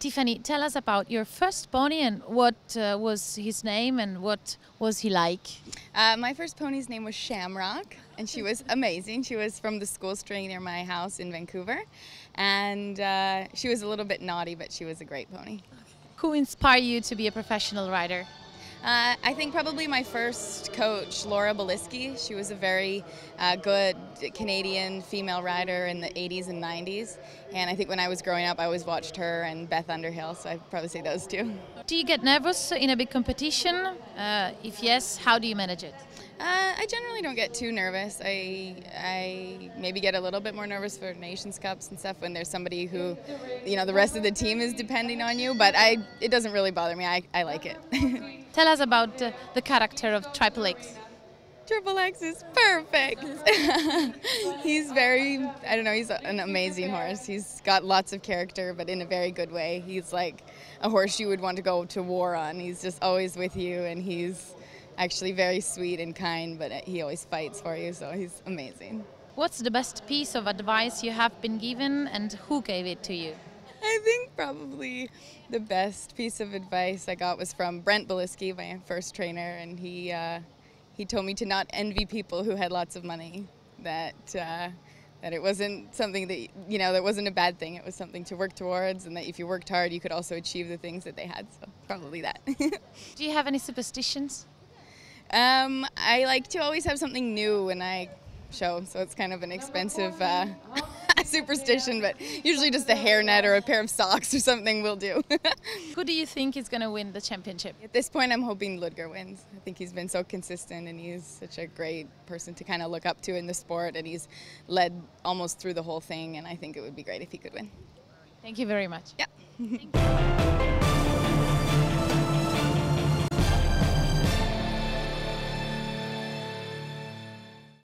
Tiffany, tell us about your first pony and what was his name and what was he like? My first pony's name was Shamrock, and she was amazing. She was from the school string near my house in Vancouver, and she was a little bit naughty, but she was a great pony. Who inspired you to be a professional rider? I think probably my first coach, Laura Beliski. She was a very good Canadian female rider in the 80s and 90s. And I think when I was growing up, I always watched her and Beth Underhill, so I'd probably say those two. Do you get nervous in a big competition? If yes, how do you manage it? I generally don't get too nervous. I maybe get a little bit more nervous for Nations Cups and stuff when there's somebody who, you know, the rest of the team is depending on you, but it doesn't really bother me. I like it. Tell us about the character of Tripple X. Triple X is perfect. He's very, I don't know, he's an amazing horse. He's got lots of character, but in a very good way. He's like a horse you would want to go to war on. He's just always with you, and he's actually very sweet and kind, but he always fights for you, so he's amazing. What's the best piece of advice you have been given, and who gave it to you? I think probably the best piece of advice I got was from Brent Beliski, my first trainer, and he told me to not envy people who had lots of money, that it wasn't something that, you know, that wasn't a bad thing. It was something to work towards, and that if you worked hard, you could also achieve the things that they had, so probably that. Do you have any superstitions? I like to always have something new when I show, so it's kind of an expensive superstition, but usually just a hairnet or a pair of socks or something will do. Who do you think is going to win the championship? At this point, I'm hoping Ludger wins. I think he's been so consistent, and he's such a great person to kind of look up to in the sport, and he's led almost through the whole thing, and I think it would be great if he could win. Thank you very much. Yeah.